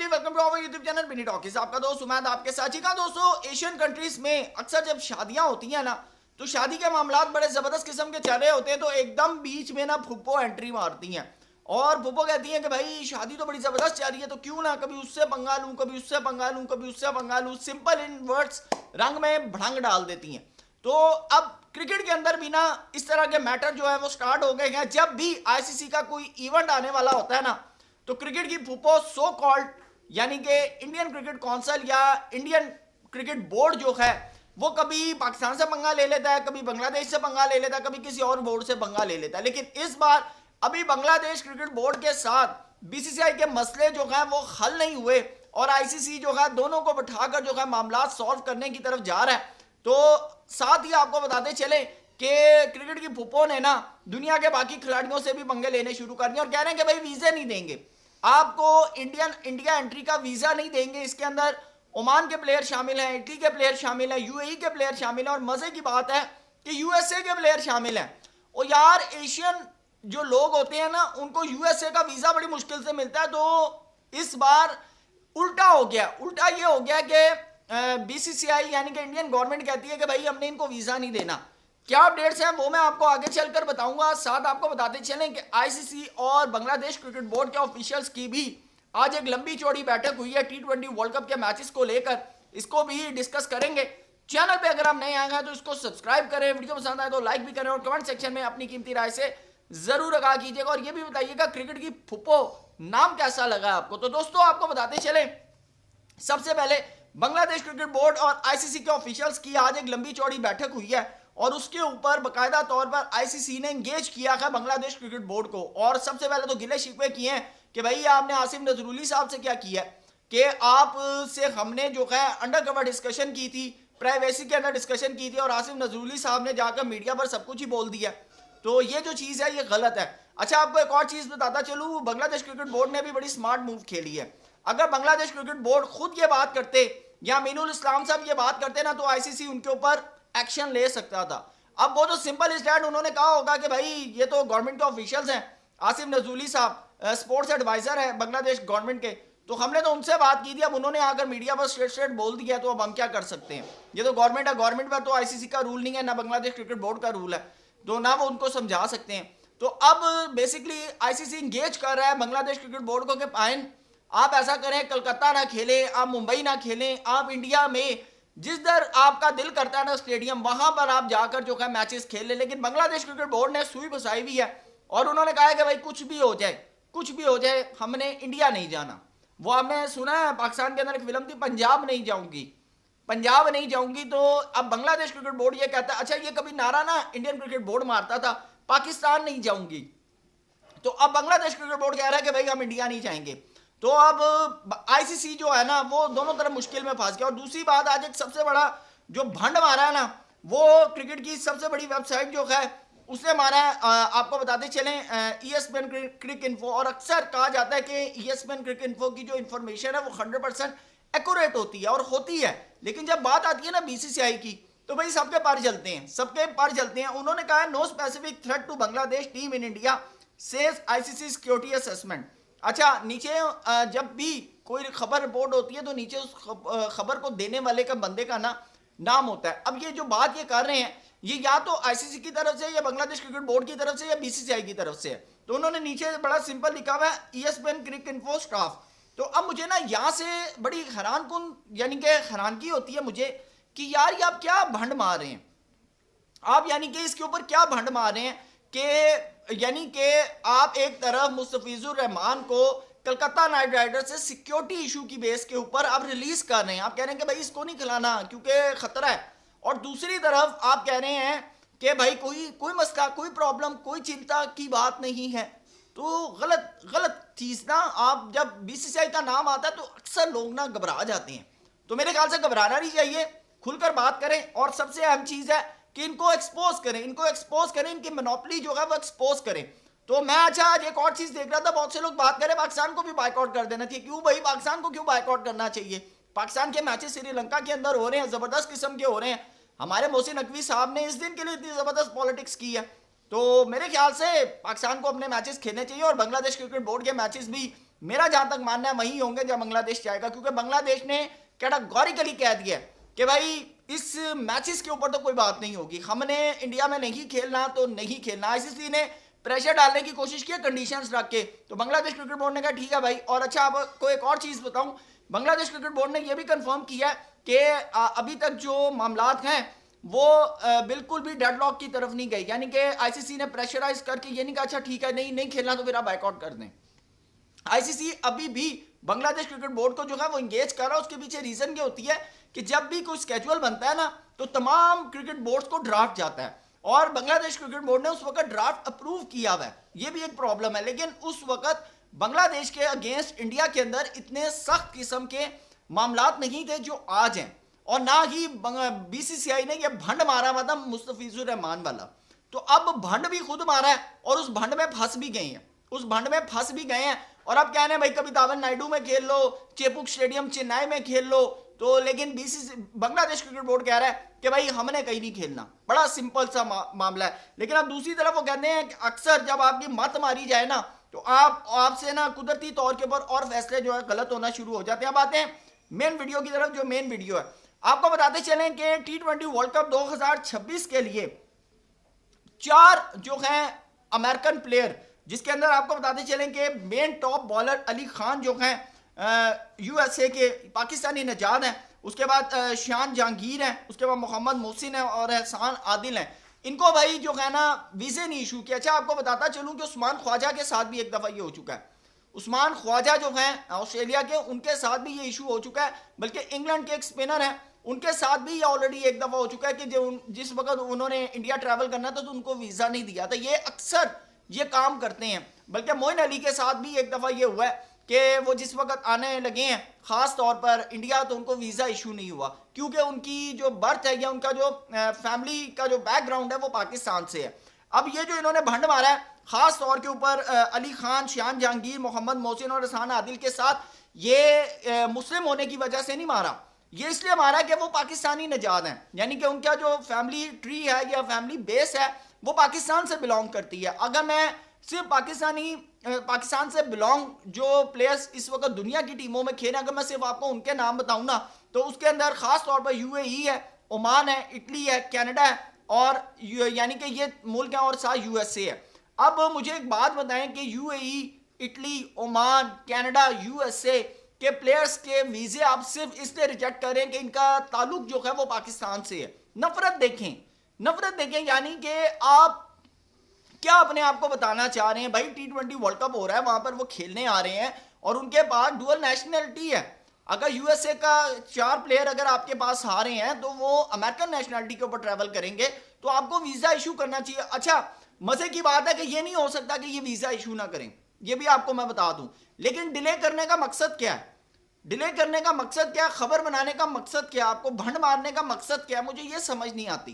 Ji, welcome to our YouTube channel Mini Talkies. आपका दोस्त उमैद आपके साथ। जी का दोस्तों, एशियन कंट्रीज में अक्सर जब शादियां होती हैं ना, तो शादी के मामलात बड़े जबरदस्त किस्म के चल रहे होते हैं, तो एकदम बीच में ना फुप्पो एंट्री मारती हैं और फुप्पो कहती हैं कि भाई शादी तो बड़ी जबरदस्त जा रही है, तो क्यों ना कभी उससे पंगा लूं, कभी उससे पंगा लूं, कभी उससे पंगा लूं। सिंपल इन वर्ड्स रंग में भड़ंग डाल देती हैं। तो अब क्रिकेट के अंदर भी ना इस तरह के मैटर जो है वो स्टार्ट हो गए हैं। जब भी आईसीसी का कोई इवेंट आने वाला होता है ना, तो क्रिकेट की फुप्पो सो कॉल्ड यानी कि इंडियन क्रिकेट काउंसिल या इंडियन क्रिकेट बोर्ड जो है वो कभी पाकिस्तान से पंगा ले लेता है, कभी बांग्लादेश से पंगा ले लेता है, कभी किसी और बोर्ड से पंगा ले लेता है। लेकिन इस बार अभी बांग्लादेश क्रिकेट बोर्ड के साथ बीसीसीआई के मसले जो है वो हल नहीं हुए और आईसीसी जो है दोनों को बिठाकर जो है मामला सॉल्व करने की तरफ जा रहा है। तो साथ ही आपको बताते चले कि क्रिकेट की फुप्पो ने ना दुनिया के बाकी खिलाड़ियों से भी पंगे लेने शुरू कर दिए और कह रहे हैं कि भाई वीजे नहीं देंगे आपको, इंडिया एंट्री का वीजा नहीं देंगे। इसके अंदर ओमान के प्लेयर शामिल हैं, इटली के प्लेयर शामिल हैं, यूएई के प्लेयर शामिल हैं और मजे की बात है कि यूएसए के प्लेयर शामिल हैं। और यार एशियन जो लोग होते हैं ना उनको यूएसए का वीजा बड़ी मुश्किल से मिलता है। तो इस बार उल्टा हो गया, उल्टा ये हो गया कि बीसीसीआई यानी कि इंडियन गवर्नमेंट कहती है कि भाई हमने इनको वीजा नहीं देना। क्या अपडेट्स हैं वो मैं आपको आगे चलकर बताऊंगा। साथ आपको बताते चलें कि आईसीसी और बांग्लादेश क्रिकेट बोर्ड के ऑफिशियल्स की भी आज एक लंबी चौड़ी बैठक हुई है टी20 वर्ल्ड कप के मैचेस को लेकर, इसको भी डिस्कस करेंगे। चैनल पे अगर आप नए आए हैं तो इसको सब्सक्राइब करें, वीडियो पसंद आए तो लाइक भी करें और कमेंट सेक्शन में अपनी कीमती राय से जरूर आगाह कीजिएगा और ये भी बताइएगा क्रिकेट की फुप्पो नाम कैसा लगा आपको। तो दोस्तों आपको बताते चले, सबसे पहले बांग्लादेश क्रिकेट बोर्ड और आईसीसी के ऑफिशियल्स की आज एक लंबी चौड़ी बैठक हुई है और उसके ऊपर बकायदा तौर पर आईसीसी ने एंगेज किया है बांग्लादेश क्रिकेट बोर्ड को। और सबसे पहले तो गिले शिकवे किए हैं कि भाई आपने आसिम नजरुली साहब से क्या किया कि आप से हमने जो है अंडर कवर डिस्कशन की थी, प्राइवेसी के अंदर डिस्कशन की थी और आसिम नजरुली साहब ने जाकर मीडिया पर सब कुछ ही बोल दिया। तो ये जो चीज़ है ये गलत है। अच्छा आपको एक और चीज़ बताता चलूँ, बांग्लादेश क्रिकेट बोर्ड ने भी बड़ी स्मार्ट मूव खेली है। अगर बांग्लादेश क्रिकेट बोर्ड खुद ये बात करते या मीनुल इस्लाम साहब ये बात करते ना तो आईसीसी उनके ऊपर एक्शन ले सकता था। अब वो तो सिंपल इज दैट, उन्होंने कहा होगा कि भाई ये तो गवर्नमेंट के ऑफिशियल्स हैं, आसिम नजरुली साहब स्पोर्ट्स एडवाइजर है बांग्लादेश गवर्नमेंट के, तो हमने तो उनसे बात की थी। अब उन्होंने आकर मीडिया पर स्ट्रेट बोल दिया तो अब हम क्या कर सकते हैं। ये तो गवर्नमेंट है, गवर्नमेंट पर तो आईसीसी का रूल नहीं है, ना बांग्लादेश क्रिकेट बोर्ड का रूल है, तो ना वो उनको समझा सकते हैं। तो अब बेसिकली आईसीसी इंगेज कर रहा है बांग्लादेश क्रिकेट बोर्ड को कि फाइन आप ऐसा करें, कलकत्ता ना खेलें, आप मुंबई ना खेलें, आप इंडिया में जिस दर आपका दिल करता है ना स्टेडियम वहां पर आप जाकर जो है मैचेस खेल ले। लेकिन बांग्लादेश क्रिकेट बोर्ड ने सुई फसाई हुई है और उन्होंने कहा है कि भाई कुछ भी हो जाए, कुछ भी हो जाए, हमने इंडिया नहीं जाना। वो आपने सुना है पाकिस्तान के अंदर एक फिल्म थी पंजाब नहीं जाऊंगी, पंजाब नहीं जाऊंगी। तो अब बांग्लादेश क्रिकेट बोर्ड ये कहता है, अच्छा ये कभी नारा ना इंडियन क्रिकेट बोर्ड मारता था पाकिस्तान नहीं जाऊंगी, तो अब बांग्लादेश क्रिकेट बोर्ड कह रहा है कि भाई हम इंडिया नहीं जाएंगे। तो अब आईसीसी जो है ना वो दोनों तरफ मुश्किल में फंस गया। और दूसरी बात, आज एक सबसे बड़ा जो भंड मारा है ना वो क्रिकेट की सबसे बड़ी वेबसाइट जो है उसने मारा है। आपको बताते चलें ईएसपीएन क्रिक इन्फो, और अक्सर कहा जाता है कि ईएसपीएन क्रिक इन्फो की जो इन्फॉर्मेशन है वो 100% एक्यूरेट होती है और होती है, लेकिन जब बात आती है ना बीसीसीआई की तो भाई सबके पर चलते हैं, सबके पर चलते हैं। उन्होंने कहा no specific threat to Bangladesh team in India says ICC security assessment. अच्छा नीचे जब भी कोई खबर रिपोर्ट होती है तो नीचे उस खबर को देने वाले का बंदे का नाम होता है। अब ये जो बात ये कर रहे हैं ये या तो आईसीसी की तरफ से या बांग्लादेश क्रिकेट बोर्ड की तरफ से या बीसीसीआई की तरफ से है। तो उन्होंने नीचे बड़ा सिंपल लिखा हुआ है ईएसपीएन क्रिक इन्फो स्टाफ। तो अब मुझे ना यहाँ से बड़ी हैरान कुन यानी कि हैरानगी होती है मुझे कि यार ये आप क्या भंड मार रहे हैं, आप यानी कि इसके ऊपर क्या भंड मार रहे हैं कि यानी कि आप एक तरफ मुस्तफिजुर रहमान को कलकत्ता नाइट राइडर्स से सिक्योरिटी इशू की बेस के ऊपर आप रिलीज कर रहे हैं, आप कह रहे हैं कि भाई इसको नहीं खिलाना क्योंकि खतरा है, और दूसरी तरफ आप कह रहे हैं कि भाई कोई मसला, कोई प्रॉब्लम, कोई चिंता की बात नहीं है। तो गलत चीज़ ना, आप जब बीसीसीआई का नाम आता है तो अक्सर लोग ना घबरा जाते हैं। तो मेरे ख्याल से घबराना नहीं चाहिए, खुलकर बात करें और सबसे अहम चीज़ है कि इनको एक्सपोज करें, इनकी मोनोपोली जो है वो एक्सपोज करें। तो मैं अच्छा आज एक और चीज़ देख रहा था, बहुत से लोग बात करें पाकिस्तान को भी बाइकआउट कर देना चाहिए। क्यों भाई पाकिस्तान को क्यों बाइकआउट करना चाहिए? पाकिस्तान के मैचेस श्रीलंका के अंदर हो रहे हैं, ज़बरदस्त किस्म के हो रहे हैं। हमारे मोहसिन नकवी साहब ने इस दिन के लिए इतनी ज़बरदस्त पॉलिटिक्स की है, तो मेरे ख्याल से पाकिस्तान को अपने मैचेस खेलने चाहिए और बांग्लादेश क्रिकेट बोर्ड के मैचेस भी मेरा जहां तक मानना है वही होंगे जब बांग्लादेश जाएगा, क्योंकि बांग्लादेश ने कैटेगोरिकली कह दिया कि भाई इस मैचेस के ऊपर तो कोई बात नहीं होगी, हमने इंडिया में नहीं खेलना तो नहीं खेलना। आईसीसी ने प्रेशर डालने की कोशिश की कंडीशंस रख के, तो बांग्लादेश क्रिकेट बोर्ड ने कहा ठीक है भाई। और अच्छा आपको एक और चीज़ बताऊं, बांग्लादेश क्रिकेट बोर्ड ने यह भी कंफर्म किया कि अभी तक जो मामलात हैं वो बिल्कुल भी डेडलॉक की तरफ नहीं गई, यानी कि आईसीसी ने प्रेशराइज करके ये नहीं कहा अच्छा ठीक है नहीं खेलना तो फिर आप बाइकआउट कर दें। आईसीसी अभी भी बांग्लादेश क्रिकेट बोर्ड को जो है वो इंगेज कर रहा है। उसके पीछे रीजन ये होती है कि जब भी कोई स्केड्यूल बनता है ना तो तमाम क्रिकेट बोर्ड्स को ड्राफ्ट जाता है, और बांग्लादेश क्रिकेट बोर्ड ने उस वक्त ड्राफ्ट अप्रूव किया हुआ है, ये भी एक प्रॉब्लम है। लेकिन उस वक्त बांग्लादेश के अगेंस्ट इंडिया के अंदर इतने सख्त किस्म के मामलात नहीं थे जो आज हैं, और ना ही बीसीसीआई ने यह भंड मारा हुआ था मुस्तफिजुर रहमान वाला। तो अब भंड भी खुद मारा है और उस भंड में फंस भी गए हैं, और अब कहने भाई कभी तावन नायडू में खेल लो, चेपुक स्टेडियम चेन्नई में खेल लो, तो लेकिन बांग्लादेश क्रिकेट बोर्ड कह रहा है कि भाई हमने कहीं नहीं खेलना। बड़ा सिंपल सा मामला है। लेकिन अब दूसरी तरफ वो कहते हैं कि अक्सर जब आपकी मत मारी जाए ना तो आपसे ना कुदरती तौर के ऊपर और फैसले जो है गलत होना शुरू हो जाते हैं। अब आते हैं मेन वीडियो की तरफ। जो मेन वीडियो है आपको बताते चलें कि T20 वर्ल्ड कप 2026 के लिए 4 जो हैं अमेरिकन प्लेयर, जिसके अंदर आपको बताते चलें कि main top bowler Ali Khan जो हैं यूएसए के पाकिस्तानी नजाद हैं, उसके बाद शान जहांगीर हैं, उसके बाद मोहम्मद मोहसिन है और एहसान आदिल हैं। इनको भाई जो है ना वीज़े नहीं इशू किया। अच्छा आपको बताता चलूँ कि उस्मान ख्वाजा के साथ भी एक दफ़ा ये हो चुका है। उस्मान ख्वाजा जो हैं ऑस्ट्रेलिया के, उनके साथ भी ये इशू हो चुका है। बल्कि इंग्लैंड के एक स्पिनर हैं, उनके साथ भी ये ऑलरेडी एक दफ़ा हो चुका है कि जिस वक्त उन्होंने इंडिया ट्रैवल करना था तो उनको वीज़ा नहीं दिया था। ये अक्सर ये काम करते हैं। बल्कि मोइन अली के साथ भी एक दफ़ा ये हुआ है कि वो जिस वक्त आने लगे हैं ख़ास तौर पर इंडिया, तो उनको वीज़ा इशू नहीं हुआ, क्योंकि उनकी जो बर्थ है या उनका जो फैमिली का जो बैकग्राउंड है वो पाकिस्तान से है। अब ये जो इन्होंने भंड मारा है ख़ास तौर के ऊपर अली खान, शान जहांगीर, मोहम्मद मोहसिन और एहसान आदिल के साथ, ये मुस्लिम होने की वजह से नहीं मारा, ये इसलिए मारा कि वो पाकिस्तानी नजाद हैं, यानी कि उनका जो फैमिली ट्री है या फैमिली बेस है वो पाकिस्तान से बिलोंग करती है। अगर मैं सिर्फ पाकिस्तान से बिलोंग जो प्लेयर्स इस वक्त दुनिया की टीमों में खेले, अगर मैं सिर्फ आपको उनके नाम बताऊं ना तो उसके अंदर खास तौर पर यूएई है, ओमान है, इटली है, कनाडा है, और यानी कि ये मुल्क है, और साथ यूएसए है। अब मुझे एक बात बताएं कि UAE, Italy, Oman, Canada, USA के प्लेयर्स के वीज़े आप सिर्फ इसलिए रिजेक्ट करें कि इनका ताल्लुक जो है वो पाकिस्तान से है। नफरत देखें, यानी कि आप क्या अपने आप को बताना चाह रहे हैं? भाई T20 वर्ल्ड कप हो रहा है, वहां पर वो खेलने आ रहे हैं और उनके पास डुअल नेशनलिटी है। अगर यूएसए का 4 प्लेयर अगर आपके पास आ रहे हैं तो वो अमेरिकन नेशनलिटी के ऊपर ट्रैवल करेंगे, तो आपको वीज़ा इशू करना चाहिए। अच्छा मज़े की बात है कि ये नहीं हो सकता कि ये वीज़ा इशू ना करें, ये भी आपको मैं बता दूं। लेकिन डिले करने का मकसद क्या है? खबर बनाने का मकसद क्या है? आपको भंड मारने का मकसद क्या है? मुझे ये समझ नहीं आती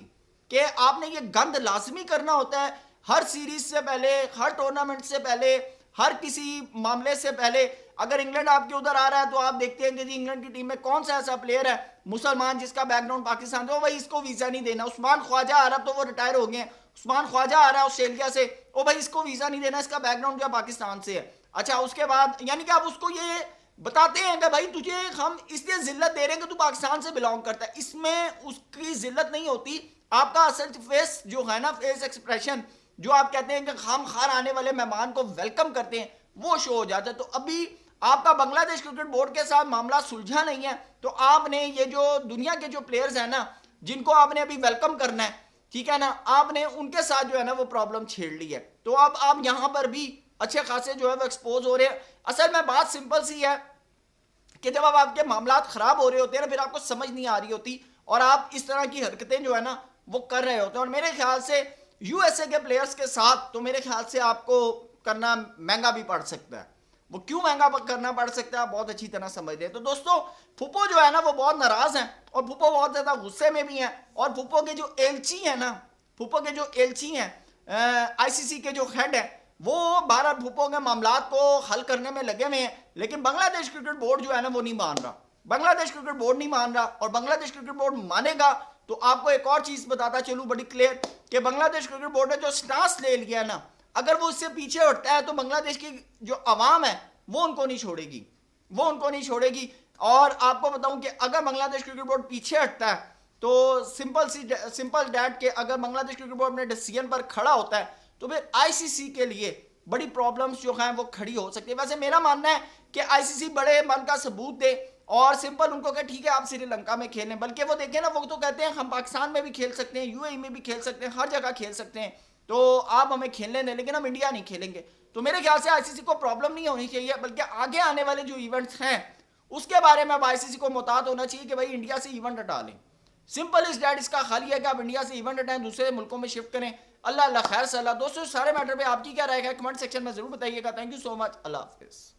कि आपने ये गंद लाजमी करना होता है हर सीरीज से पहले, हर टूर्नामेंट से पहले, हर किसी मामले से पहले। अगर इंग्लैंड आपके उधर आ रहा है तो आप देखते हैं कि जी इंग्लैंड की टीम में कौन सा ऐसा प्लेयर है मुसलमान जिसका बैकग्राउंड पाकिस्तान से, भाई इसको वीज़ा नहीं देना। उस्मान ख्वाजा आ रहा, तो वो रिटायर हो गए हैं, उस्मान ख्वाजा आ रहा है ऑस्ट्रेलिया से, ओ भाई इसको वीज़ा नहीं देना, इसका बैकग्राउंड जो पाकिस्तान से है। अच्छा उसके बाद यानी कि आप उसको ये बताते हैं कि भाई तुझे हम इसलिए जिल्लत दे रहे हैं कि तू पाकिस्तान से बिलोंग करता है। इसमें उसकी जिल्लत नहीं होती, आपका असल फेस जो है ना, फेस एक्सप्रेशन जो आप कहते हैं कि खाम खार आने वाले मेहमान को वेलकम करते हैं, वो शो हो जाता है। तो अभी आपका बांग्लादेश क्रिकेट बोर्ड के साथ मामला सुलझा नहीं है, तो आपने ये जो दुनिया के जो प्लेयर्स हैं ना जिनको आपने अभी वेलकम करना है, ठीक है ना, आपने उनके साथ जो है ना वो प्रॉब्लम छेड़ ली है। तो अब आप यहां पर भी अच्छे खासे जो है वो एक्सपोज हो रहे हैं। असल में बात सिंपल सी है कि जब अब आपके मामला खराब हो रहे होते हैं ना, फिर आपको समझ नहीं आ रही होती और आप इस तरह की हरकतें जो है ना वो कर रहे होते हैं। और मेरे ख्याल से यूएसए के प्लेयर्स के साथ तो मेरे ख्याल से आपको करना महंगा भी पड़ सकता है। वो क्यों महंगा करना पड़ सकता है आप बहुत अच्छी तरह समझते हैं। तो दोस्तों फुप्पो जो है ना वो बहुत नाराज हैं और फुप्पो बहुत ज्यादा गुस्से में भी हैं, और फुप्पो के जो एलची हैं आईसीसी के जो हेड है वो भारत फुप्पो के मामला को हल करने में लगे हुए हैं। लेकिन बांग्लादेश क्रिकेट बोर्ड जो है ना वो नहीं मान रहा, और बांग्लादेश क्रिकेट बोर्ड मानेगा तो आपको एक और चीज बताता चलूं बड़ी क्लियर कि बांग्लादेश क्रिकेट बोर्ड ने जो स्टांस ले लिया ना, अगर वो इससे पीछे हटता है तो बांग्लादेश की जो अवाम है वो उनको नहीं छोड़ेगी, वो उनको नहीं छोड़ेगी। और आपको बताऊं कि अगर बांग्लादेश क्रिकेट बोर्ड पीछे हटता है तो सिंपल डैट के अगर बांग्लादेश क्रिकेट बोर्ड अपने डिसीजन पर खड़ा होता है तो फिर आईसीसी के लिए बड़ी प्रॉब्लम्स जो हैं वो खड़ी हो सकती है। वैसे मेरा मानना है कि आईसीसी बड़े मन का सबूत दे और सिंपल उनको कहे ठीक है आप श्रीलंका में खेलें, बल्कि वो देखें ना, वो तो कहते हैं हम पाकिस्तान में भी खेल सकते हैं, यूएई में भी खेल सकते हैं, हर जगह खेल सकते हैं, तो आप हमें खेलने दें, लेकिन हम इंडिया नहीं खेलेंगे। तो मेरे ख्याल से आईसीसी को प्रॉब्लम नहीं होनी चाहिए, बल्कि आगे आने वाले जो इवेंट्स हैं उसके बारे में अब आईसीसी को मुताद होना चाहिए कि भाई इंडिया से इवेंट हटा लें। सिंपल इस डैट, इसका हल है कि आप इंडिया से इवेंट हटाएं, दूसरे मुल्कों में शिफ्ट करें। अल्लाह अल्लाह खैर सलाह। दोस्तों सारे मैटर पे आपकी क्या राय है कमेंट सेक्शन में जरूर बताइएगा। Thank you so much. Allah हाफिज़।